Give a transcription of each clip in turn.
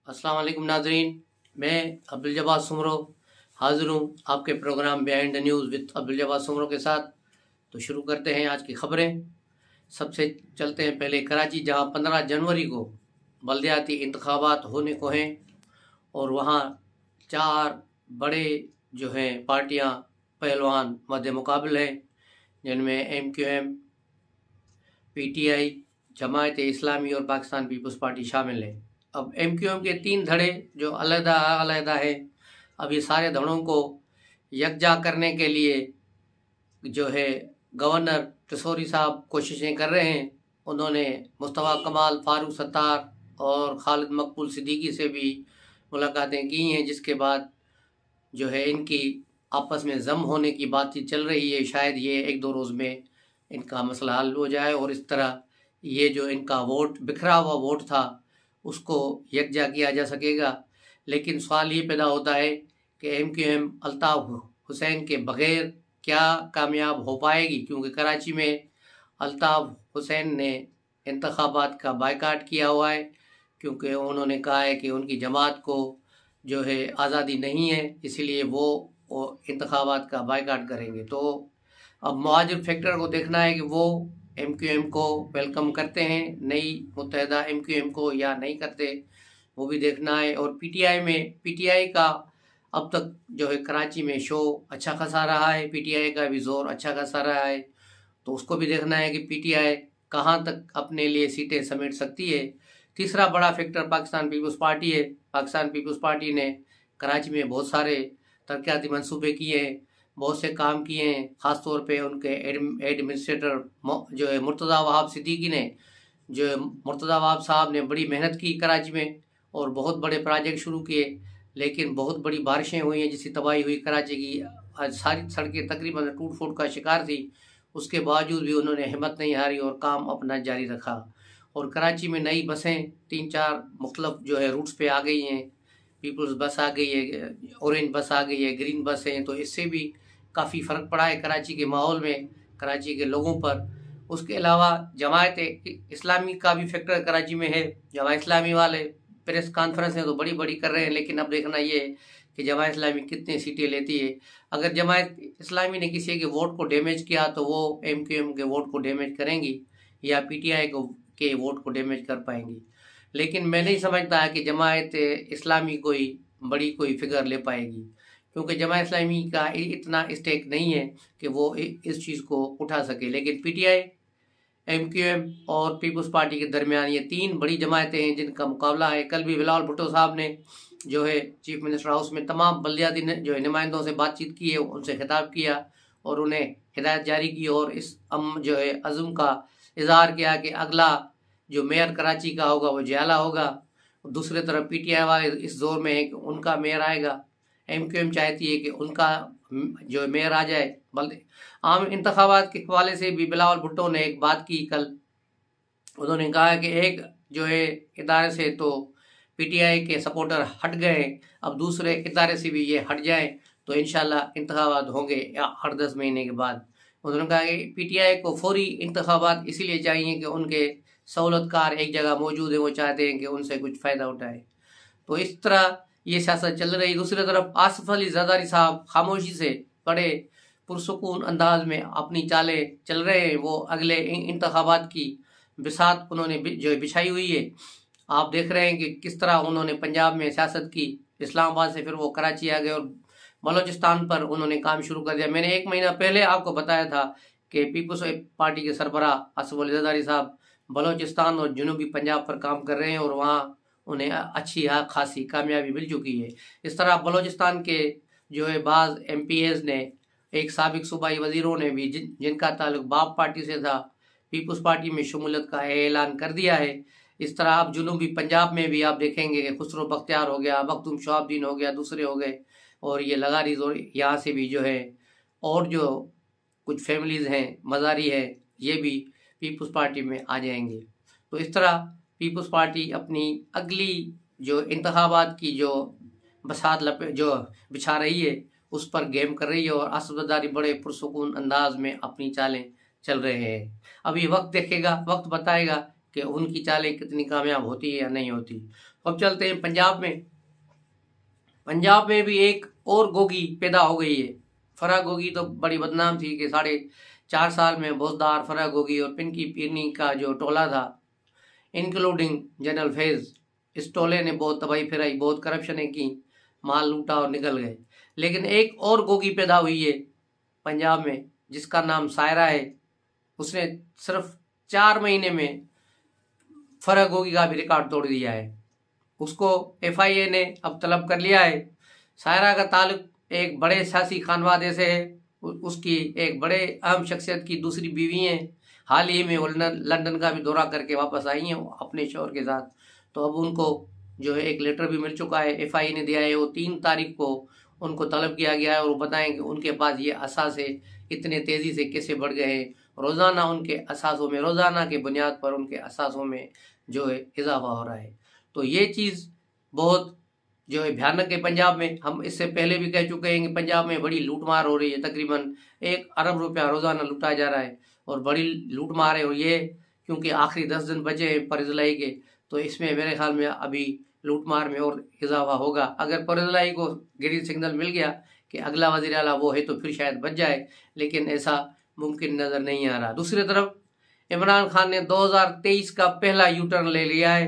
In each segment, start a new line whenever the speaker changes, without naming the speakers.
अस्सलाम वालेकुम नाजरीन, मैं अब्दुल जब्बार सुमरो हाजिर हूँ आपके programme behind the news with Abdul Jabbar Soomro के साथ। तो शुरू करते हैं आज की खबरें। सबसे चलते हैं पहले कराची, जहाँ 15 जनवरी को बल्दियाती इंतखाबात होने को हैं और वहाँ 4 बड़े जो हैं पार्टियाँ पहलवान मद्दे मुकाबले हैं, जिनमें MQM, PTI, जमायत इस्लामी और पाकिस्तान पीपल्स पार्टी शामिल है। अब MQM के 3 धड़े जो अलग-अलग है, अब ये सारे धड़ों को यकजा करने के लिए जो है गवर्नर किशोरी साहब कोशिशें कर रहे हैं। उन्होंने मुस्तफ़ा कमाल, फारूक सत्तार और खालिद मकबूल सिद्दीकी से भी मुलाकातें की हैं, जिसके बाद जो है इनकी आपस में जम होने की बातचीत चल रही है। शायद ये 1-2 रोज़ में इनका मसला हल हो जाए और इस तरह ये जो इनका वोट, बिखरा हुआ वोट था, उसको यकजा किया जा सकेगा। लेकिन सवाल ये पैदा होता है कि MQM अल्ताफ़ हुसैन के बग़ैर क्या कामयाब हो पाएगी, क्योंकि कराची में अल्ताफ़ हुसैन ने इंतखाबात का बायकाट किया हुआ है, क्योंकि उन्होंने कहा है कि उनकी जमात को जो है आज़ादी नहीं है, इसलिए वो इंतखाबात का बायकाट करेंगे। तो अब मुहाजिर फैक्टर को देखना है कि वो MQM को वेलकम करते हैं, नई मुत्तहदा MQM को, या नहीं करते, वो भी देखना है। और PTI का अब तक जो है कराची में शो अच्छा खासा रहा है, PTI का भी जोर अच्छा खासा रहा है, तो उसको भी देखना है कि PTI कहाँ तक अपने लिए सीटें समेट सकती है। तीसरा बड़ा फैक्टर पाकिस्तान पीपल्स पार्टी है। पाकिस्तान पीपल्स पार्टी ने कराची में बहुत सारे तरक्याती मंसूबे किए हैं, बहुत से काम किए हैं। ख़ास तौर पे उनके एडमिनिस्ट्रेटर जो है मुर्तज़ा वहाब सिद्दीकी ने, जो मुर्तज़ा वहाब साहब ने बड़ी मेहनत की कराची में और बहुत बड़े प्रोजेक्ट शुरू किए, लेकिन बहुत बड़ी बारिशें हुई हैं जिससे तबाही हुई। कराची की सारी सड़कें तकरीबन टूट फूट का शिकार थी, उसके बावजूद भी उन्होंने हिम्मत नहीं हारी और काम अपना जारी रखा। और कराची में नई बसें 3-4 मुख्तलिफ जो है रूट्स पे आ गई हैं। पीपल्स बस आ गई है, ऑरेंज बस आ गई है, ग्रीन बस हैं, तो इससे भी काफ़ी फ़र्क पड़ा है कराची के माहौल में, कराची के लोगों पर। उसके अलावा जमायत इस्लामी का भी फैक्टर कराची में है। जमायत इस्लामी वाले प्रेस कॉन्फ्रेंसें तो बड़ी बड़ी कर रहे हैं, लेकिन अब देखना ये है कि जमायत इस्लामी कितनी सीटें लेती है। अगर जमायत इस्लामी ने किसी के वोट को डैमेज किया तो वो MQM के वोट को डैमेज करेंगी या PTI के वोट को डैमेज कर पाएंगी। लेकिन मैं नहीं समझता है कि जमायत इस्लामी कोई फिगर ले पाएगी, क्योंकि जमायत इस्लामी का इतना स्टेक नहीं है कि वो इस चीज़ को उठा सके। लेकिन PTI, MQM और पीपल्स पार्टी के दरमियान ये 3 बड़ी जमायतें हैं जिनका मुकाबला है। कल भी बिलावल भुट्टो साहब ने जो है चीफ मिनिस्टर हाउस में तमाम बल्दियाती जो है नुमाइंदों से बातचीत की है, उनसे खिताब किया और उन्हें हिदायत जारी की और इस जो है अज़्म का इजहार किया कि अगला जो मेयर कराची का होगा वो जियाला होगा। दूसरी तरफ PTI वाले इस जोर में है कि उनका मेयर आएगा। MQM चाहती है कि उनका जो मेयर आ जाए। बल्कि आम इंतखाबात के हवाले से भी बिलावल भुट्टो ने एक बात की कल। उन्होंने कहा कि एक जो है इदारे से तो PTI के सपोर्टर हट गए, अब दूसरे इदारे से भी ये हट जाए तो इंशाल्लाह इंतखाबात होंगे 8-10 महीने के बाद। उन्होंने कहा कि PTI को फौरी इंतखाबात इसीलिए चाहिए कि उनके सहूलतकार एक जगह मौजूद है, वो चाहते हैं कि उनसे कुछ फ़ायदा उठाए। तो इस तरह ये सियासत चल रही। दूसरी तरफ आसिफ अली जरदारी साहब खामोशी से बड़े पुरसुकून अंदाज में अपनी चालें चल रहे हैं। वो अगले इंतखाबात की बिसात उन्होंने जो बिछाई हुई है। आप देख रहे हैं कि किस तरह उन्होंने पंजाब में सियासत की, इस्लामाबाद से फिर वो कराची आ गए और बलोचिस्तान पर उन्होंने काम शुरू कर दिया। मैंने 1 महीना पहले आपको बताया था कि पीपल्स पार्टी के सरबराह आसिफ अली जरदारी साहब बलोचिस्तान और जनूबी पंजाब पर काम कर रहे हैं और वहाँ उन्हें अच्छी खासी कामयाबी मिल चुकी है। इस तरह बलोचिस्तान के जो है बाज़ MPs ने, एक साबिक सूबाई वजीरों ने भी जिनका ताल्लुक बाप पार्टी से था, पीपल्स पार्टी में शमूलियत का ऐलान कर दिया है। इस तरह आप जुनूबी पंजाब में भी आप देखेंगे कि खुसरो बख्तियार हो गया, मखदूम शहाबुद्दीन हो गया, दूसरे हो गए, और ये लगारी यहाँ से भी जो है और जो कुछ फैमिलीज़ हैं, मज़ारी है, ये भी पीपल्स पार्टी में आ जाएंगे। तो इस तरह पीपल्स पार्टी अपनी अगली जो इंतखाबात की जो बसात जो बिछा रही है उस पर गेम कर रही है और आसिफ जरदारी बड़े पुरसुकून अंदाज में अपनी चालें चल रहे हैं। अभी वक्त देखेगा, वक्त बताएगा कि उनकी चालें कितनी कामयाब होती है या नहीं होती। अब चलते हैं पंजाब में। पंजाब में भी एक और गोगी पैदा हो गई है। फराह गोगी तो बड़ी बदनाम थी कि 4.5 साल में भोजदार, फराह गोगी और पिंकी पीरनी का जो टोला था, इंक्लूडिंग जनरल फैज, इस टोले ने बहुत तबाही फिराई, बहुत करप्शनें की, माल लूटा और निकल गए। लेकिन एक और गोगी पैदा हुई है पंजाब में जिसका नाम सायरा है। उसने सिर्फ 4 महीने में फराह गोगी का भी रिकॉर्ड तोड़ दिया है। उसको FIA ने अब तलब कर लिया है। सायरा का ताल्लुक एक बड़े सियासी खानवादे से है। उसकी एक बड़े अहम शख्सियत की दूसरी बीवी है। हाल ही में वो लंदन का भी दौरा करके वापस आई हैं अपने शौहर के साथ। तो अब उनको जो है एक लेटर भी मिल चुका है, FIA ने दिया है। वो 3 तारीख को उनको तलब किया गया है और वो बताएं कि उनके पास ये असासे इतने तेज़ी से कैसे बढ़ गए हैं। रोज़ाना उनके असासों में, रोज़ाना के बुनियाद पर उनके असासों में जो है इजाफा हो रहा है। तो ये चीज़ बहुत जो है भयानक है पंजाब में। हम इससे पहले भी कह चुके हैं कि पंजाब में बड़ी लूटमार हो रही है। तकरीबन 1 अरब रुपया रोज़ाना लुटाया जा रहा है और बड़ी लूटमार है। और ये क्योंकि आखिरी 10 दिन बचे हैं परजलाई के, तो इसमें मेरे ख्याल में अभी लूटमार में और इजाफा होगा। अगर परजलाई को ग्रीन सिग्नल मिल गया कि अगला वज़ीर आला वो है तो फिर शायद बच जाए, लेकिन ऐसा मुमकिन नज़र नहीं आ रहा। दूसरी तरफ इमरान खान ने 2023 का पहला यूटर्न ले लिया है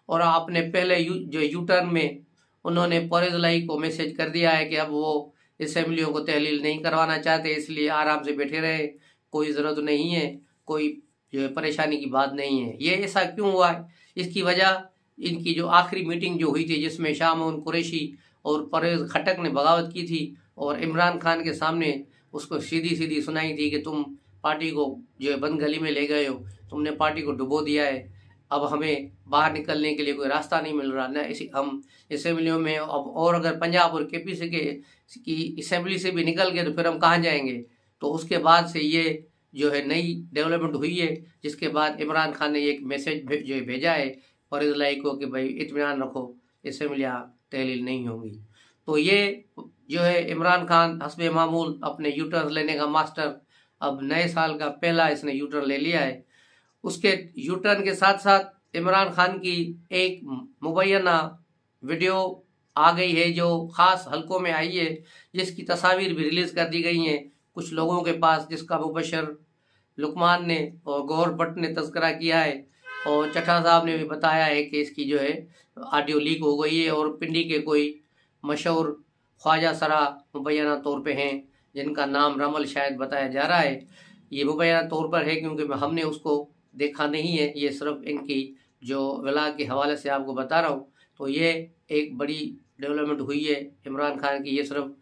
और आपने पहले जो यूटर्न में उन्होंने परजलाई को मैसेज कर दिया है कि अब वो असेंबलियों को तहलील नहीं करवाना चाहते, इसलिए आराम से बैठे रहे, कोई ज़रूरत नहीं है, कोई जो है परेशानी की बात नहीं है। ये ऐसा क्यों हुआ है? इसकी वजह इनकी जो आखिरी मीटिंग जो हुई थी जिसमें शामौन कुरैशी और परवेज़ खटक ने बगावत की थी और इमरान खान के सामने उसको सीधी सीधी सुनाई थी कि तुम पार्टी को जो है बंद गली में ले गए हो, तुमने पार्टी को डुबो दिया है, अब हमें बाहर निकलने के लिए कोई रास्ता नहीं मिल रहा, न इसी हम असेंबलियों में अब, और अगर पंजाब और KPC की असेंबली से भी निकल गए तो फिर हम कहाँ जाएंगे। तो उसके बाद से ये जो है नई डेवलपमेंट हुई है, जिसके बाद इमरान खान ने एक मैसेज जो भेजा है परजलाई को कि भाई इत्मीनान रखो, असेंबलियाँ तहलील नहीं होंगी। तो ये जो है इमरान खान हस्बे मामूल अपने यूटर्न लेने का मास्टर, अब नए साल का पहला इसने यूटर्न ले लिया है। उसके यूटर्न के साथ साथ इमरान खान की एक मुबैना वीडियो आ गई है जो ख़ास हलकों में आई है, जिसकी तस्वीर भी रिलीज़ कर दी गई हैं कुछ लोगों के पास, जिसका मुबशर लुकमान ने और गौहर भट्ट ने तज़किरा किया है और चट्टा साहब ने भी बताया है कि इसकी जो है ऑडियो लीक हो गई है और पिंडी के कोई मशहूर ख्वाजा सरा मुबैना तौर पे हैं जिनका नाम रमल शायद बताया जा रहा है। ये मुबैना तौर पर है क्योंकि हमने उसको देखा नहीं है, ये सिर्फ इनकी जो विला के हवाले से आपको बता रहा हूँ। तो ये एक बड़ी डेवलपमेंट हुई है इमरान खान की। ये सिर्फ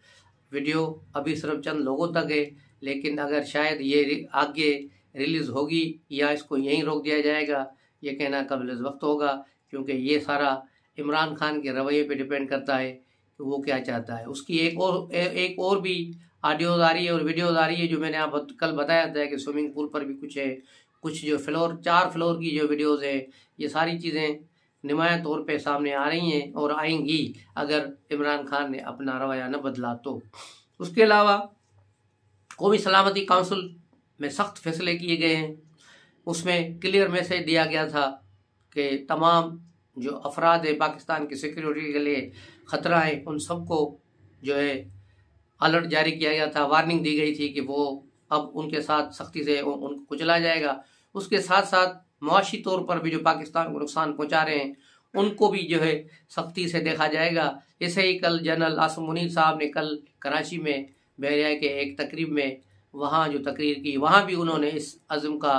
वीडियो अभी सिर्फ चंद लोगों तक है, लेकिन अगर शायद ये आगे रिलीज़ होगी या इसको यहीं रोक दिया जाएगा, ये कहना कबिल वक्त होगा, क्योंकि ये सारा इमरान खान के रवैये पे डिपेंड करता है कि वो क्या चाहता है। उसकी एक और भी ऑडियोज आ रही है और वीडियोज आ रही है जो मैंने आप कल बताया था कि स्विमिंग पूल पर भी कुछ है, कुछ जो 4 फ्लोर की जो वीडियोज़ है, ये सारी चीज़ें नुमाया तौर पे सामने आ रही हैं और आएंगी अगर इमरान खान ने अपना रवैया न बदला तो। उसके अलावा कौमी सलामती काउंसिल में सख्त फैसले किए गए हैं। उसमें क्लियर मैसेज दिया गया था कि तमाम जो अफराद है पाकिस्तान की सिक्योरिटी के लिए ख़तरा है, उन सबको जो है अलर्ट जारी किया गया था, वार्निंग दी गई थी कि वो अब उनके साथ सख्ती से उनको कुचला जाएगा। उसके साथ साथ मुआशी तौर पर भी जो पाकिस्तान को नुकसान पहुंचा रहे हैं उनको भी जो है सख्ती से देखा जाएगा। ऐसे ही कल जनरल आसिम मुनीर साहब ने कल कराची में बहरिया के एक तकरीब में वहाँ जो तकरीर की, वहाँ भी उन्होंने इस अज़्म का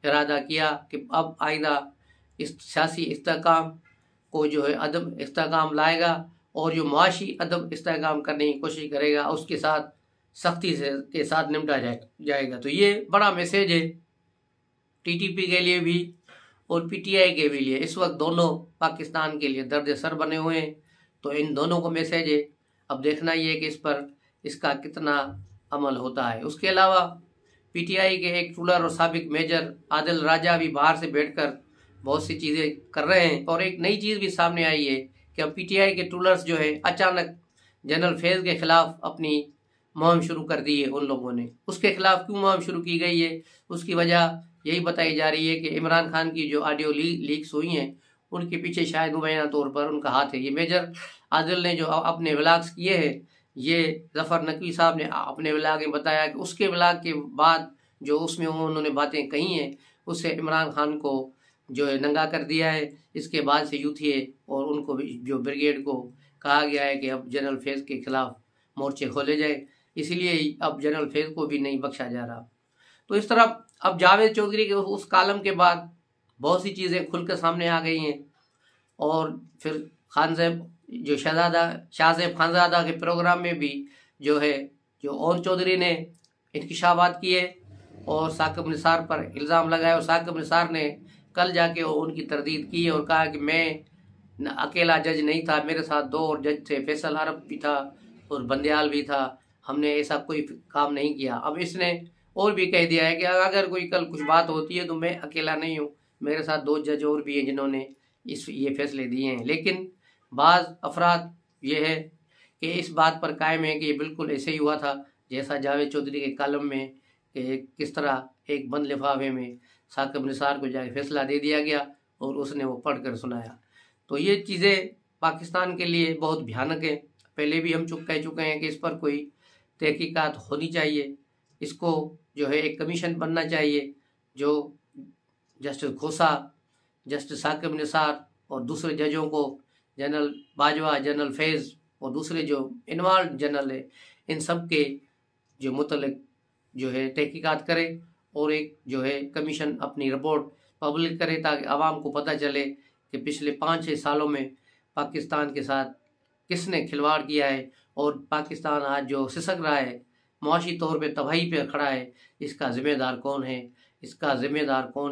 इरादा किया कि अब आइंदा इस सियासी इस्तेहकाम को जो है अदम इस्तेहकाम लाएगा और जो मुआशी अदम इस्तेहकाम करने की कोशिश करेगा उसके साथ सख्ती से के साथ निपटा जाएगा। तो ये बड़ा मैसेज है TTP के लिए भी और PTI के भी लिए। इस वक्त दोनों पाकिस्तान के लिए दर्द सर बने हुए हैं, तो इन दोनों को मैसेज है। अब देखना ये है कि इस पर इसका कितना अमल होता है। उसके अलावा PTI के एक टूलर और साबिक मेजर आदिल राजा भी बाहर से बैठकर बहुत सी चीज़ें कर रहे हैं और एक नई चीज़ भी सामने आई है कि अब PTI के टूलर्स जो है अचानक जनरल फैज़ के ख़िलाफ़ अपनी मुहिम शुरू कर दी है। उन लोगों ने उसके खिलाफ क्यों मुहिम शुरू की गई है, उसकी वजह यही बताई जा रही है कि इमरान खान की जो ऑडियो लीक्स हुई हैं उनके पीछे शायद मुबैना तौर पर उनका हाथ है। ये मेजर आदिल ने जो अपने व्लॉग्स किए हैं, ये जफ़र नकवी साहब ने अपने व्लॉग में बताया कि उसके व्लॉग के बाद जो उसमें उन्होंने बातें कही हैं, उससे इमरान खान को जो है नंगा कर दिया है। इसके बाद से यूथिए और उनको भी जो ब्रिगेड को कहा गया है कि अब जनरल फैज़ के खिलाफ मोर्चे खोले जाए, इसलिए अब जनरल फैज़ को भी नहीं बख्शा जा रहा। तो इस तरह अब जावेद चौधरी के उस कालम के बाद बहुत सी चीज़ें खुल कर सामने आ गई हैं। और फिर खान साहब जो शाहज़ेब खानज़ादा के प्रोग्राम में भी जो है जो ओन चौधरी ने इंकशाफात किए और साकिब निसार पर इल्ज़ाम लगाया, और साकिब निसार ने कल जाके उनकी तरदीद की और कहा कि मैं अकेला जज नहीं था, मेरे साथ 2 और जज थे, फैसल अरब भी था और बंदयाल भी था, हमने ऐसा कोई काम नहीं किया। अब इसने और भी कह दिया है कि अगर कोई कल कुछ बात होती है तो मैं अकेला नहीं हूँ, मेरे साथ 2 जज और भी हैं जिन्होंने ये फैसले दिए हैं। लेकिन बाज़ अफराद ये है कि इस बात पर कायम है कि ये बिल्कुल ऐसे ही हुआ था जैसा जावेद चौधरी के कालम में कि किस तरह एक बंद लिफाफे में साकिब निसार को जाके फैसला दे दिया गया और उसने वो पढ़ कर सुनाया। तो ये चीज़ें पाकिस्तान के लिए बहुत भयानक है। पहले भी हम कह चुके हैं कि इस पर कोई तहकीकात होनी चाहिए, इसको जो है एक कमीशन बनना चाहिए जो जस्टिस खोसा, जस्टिस साकिब निसार और दूसरे जजों को, जनरल बाजवा, जनरल फैज़ और दूसरे जो इन्वॉल्व जनरल है, इन सब के जो मुतल्लिक जो है तहकीकात करे और एक जो है कमीशन अपनी रिपोर्ट पब्लिक करे ताकि आवाम को पता चले कि पिछले 5-6 सालों में पाकिस्तान के साथ किसने खिलवाड़ किया है और पाकिस्तान आज जो सिसक रहा है, मुआशी तौर पे तबाही पे खड़ा है, इसका ज़िम्मेदार कौन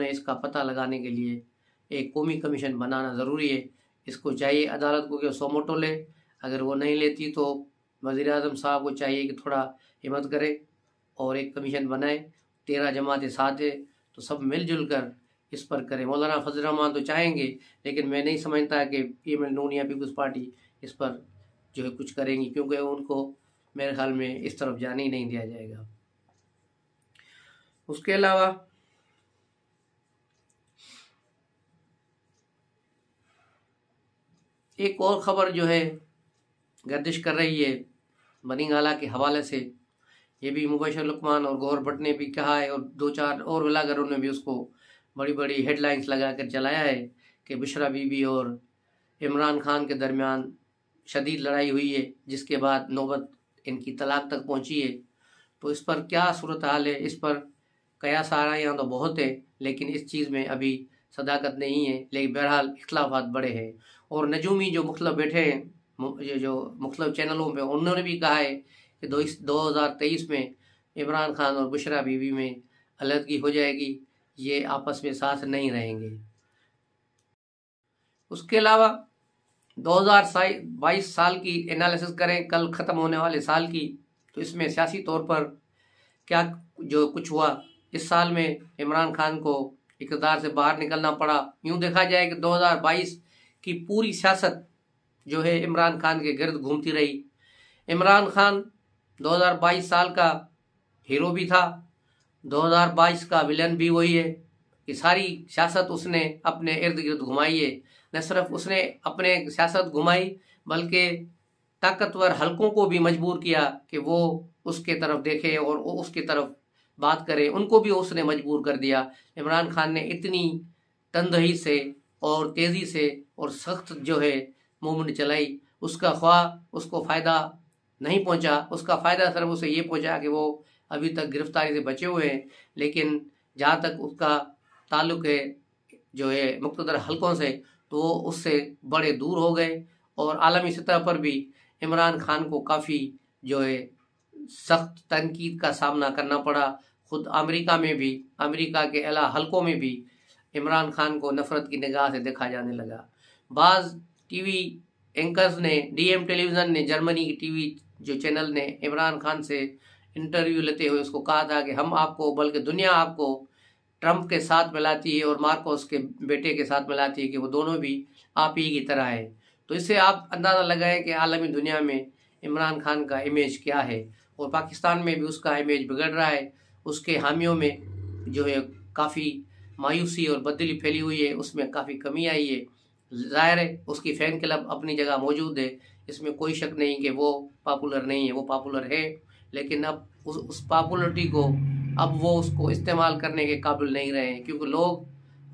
है, इसका पता लगाने के लिए एक कौमी कमीशन बनाना ज़रूरी है। इसको चाहिए अदालत को कि सोमोटो ले, अगर वो नहीं लेती तो वज़ीर-ए-आज़म साहब को चाहिए कि थोड़ा हिम्मत करे और एक कमीशन बनाए। 13 जमातें साथ है तो सब मिलजुल कर इस पर करें। मौलाना फजल रहमान तो चाहेंगे, लेकिन मैं नहीं समझता कि पीएमएल नून या पीपल्स पार्टी इस पर जो है कुछ करेंगी, क्योंकि उनको मेरे ख्याल में इस तरफ जाने ही नहीं दिया जाएगा। उसके अलावा एक और ख़बर जो है गर्दिश कर रही है बनी गाला के हवाले से, ये भी मुबशर लुकमान और गौहर भट्ट ने भी कहा है और 2-4 और व्लॉगरों ने भी उसको बड़ी बड़ी हेडलाइंस लगा कर चलाया है कि बुशरा बीबी और इमरान खान के दरमियान शदीद लड़ाई हुई है, जिसके बाद नौबत इनकी तलाक तक पहुंची है। तो इस पर क्या सूरत हाल है, इस पर कयास आराइयाँ तो बहुत है, लेकिन इस चीज़ में अभी सदाकत नहीं है। लेकिन बहरहाल इख्तलाफात बड़े हैं और नजूमी जो मुख्तलिफ बैठे हैं जो मुख्तलिफ चैनलों पे, उन्होंने भी कहा है कि 2023 में इमरान खान और बुशरा बीबी में अलहदगी हो जाएगी, ये आपस में साथ नहीं रहेंगे। उसके अलावा 2022 साल की एनालिसिस करें, कल ख़त्म होने वाले साल की, तो इसमें सियासी तौर पर क्या जो कुछ हुआ। इस साल में इमरान खान को इक़्तिदार से बाहर निकलना पड़ा। यूँ देखा जाए कि 2022 की पूरी सियासत जो है इमरान खान के गिर्द घूमती रही। इमरान खान 2022 साल का हीरो भी था, 2022 का विलन भी वही है कि सारी सियासत उसने अपने इर्द गिर्द घुमाई है। न सिर्फ उसने अपने सियासत घुमाई बल्कि ताकतवर हलकों को भी मजबूर किया कि वो उसके तरफ देखें और उसकी तरफ बात करें, उनको भी उसने मजबूर कर दिया। इमरान खान ने इतनी तंदही से और तेज़ी से और सख्त जो है मूवमेंट चलाई, उसका ख्वाह उसको फ़ायदा नहीं पहुंचा। उसका फ़ायदा सिर्फ उसे ये पहुंचा कि वो अभी तक गिरफ्तारी से बचे हुए हैं, लेकिन जहाँ तक उसका ताल्लुक़ है जो है मुक़्तदर हलकों से, तो वो उससे बड़े दूर हो गए। और आलमी सतह पर भी इमरान खान को काफ़ी जो है सख्त तनकीद का सामना करना पड़ा। खुद अमेरिका में भी, अमेरिका के अला हलकों में भी इमरान खान को नफ़रत की निगाह से देखा जाने लगा। बाज़ टीवी एंकर्स ने, डीएम टेलीविज़न ने, जर्मनी की टीवी जो चैनल ने इमरान खान से इंटरव्यू लेते हुए उसको कहा था कि हम आपको, बल्कि दुनिया आपको ट्रंप के साथ मिलाती है और मार्कोस के बेटे के साथ मिलाती है कि वो दोनों भी आप ही की तरह है। तो इससे आप अंदाज़ा लगाएं कि आलमी दुनिया में इमरान खान का इमेज क्या है और पाकिस्तान में भी उसका इमेज बिगड़ रहा है। उसके हामियों में जो है काफ़ी मायूसी और बदली फैली हुई है, उसमें काफ़ी कमी आई है। ज़ाहिर है उसकी फ़ैन क्लब अपनी जगह मौजूद है, इसमें कोई शक नहीं कि वो पॉपुलर नहीं है, वो पॉपुलर है, लेकिन अब उस पॉपुलरिटी को अब वो उसको इस्तेमाल करने के काबिल नहीं रहे हैं, क्योंकि लोग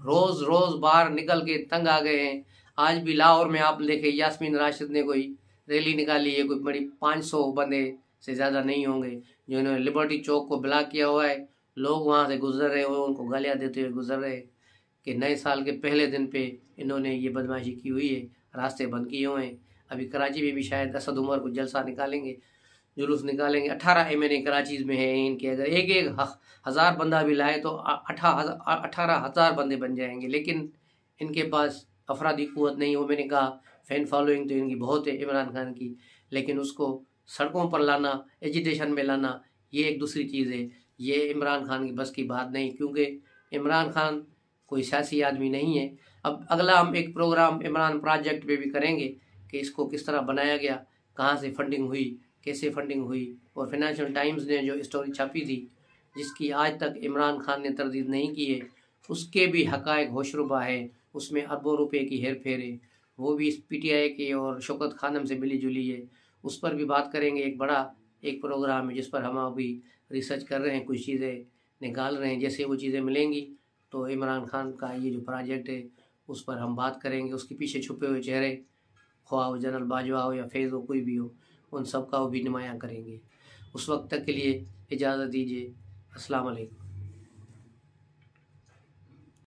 रोज़ रोज़ बाहर निकल के तंग आ गए हैं। आज भी लाहौर में आप देखें, यास्मीन राशिद ने कोई रैली निकाली है, कोई बड़ी 500 बंदे से ज़्यादा नहीं होंगे, जो इन्होंने लिबर्टी चौक को ब्लॉक किया हुआ है। लोग वहाँ से गुजर रहे हुए, उनको गालियाँ देते हुए गुजर रहे कि नए साल के पहले दिन पे इन्होंने ये बदमाशी की हुई है, रास्ते बंद किए हुए हैं। अभी कराची में भी शायद असद उमर को जलसा निकालेंगे, जुलूस निकालेंगे। 18 MNA कराची में है इनके, अगर एक एक हज़ार बंदा भी लाए तो 18,000 बंदे बन जाएंगे, लेकिन इनके पास अफरादी कुव्वत नहीं हो। मैंने कहा फ़ैन फॉलोइंग तो इनकी बहुत है इमरान खान की, लेकिन उसको सड़कों पर लाना, एजिटेशन में लाना, ये एक दूसरी चीज़ है। ये इमरान खान की बस की बात नहीं, क्योंकि इमरान खान कोई सियासी आदमी नहीं है। अब अगला हम एक प्रोग्राम इमरान प्रोजेक्ट पे भी करेंगे कि इसको किस तरह बनाया गया, कहाँ से फंडिंग हुई, कैसे फंडिंग हुई, और फाइनेंशियल टाइम्स ने जो स्टोरी छापी थी जिसकी आज तक इमरान खान ने तरदीद नहीं की है, उसके भी हक़ाइक़ होशरुबा है, उसमें अरबों रुपए की हेर फेर है, वो भी इस PTI के और शौकत खानम से मिली जुली है। उस पर भी बात करेंगे। एक बड़ा एक प्रोग्राम है जिस पर हम अभी रिसर्च कर रहे हैं, कुछ चीज़ें निकाल रहे हैं। जैसे वो चीज़ें मिलेंगी तो इमरान खान का ये जो प्रोजेक्ट है उस पर हम बात करेंगे। उसके पीछे छुपे हुए चेहरे, ख्वाह वो जनरल बाजवा हो या फैज़ हो, कोई भी हो, उन सब का वो भी नुमायाँ करेंगे। उस वक्त तक के लिए इजाज़त दीजिए। अस्सलाम वालेकुम।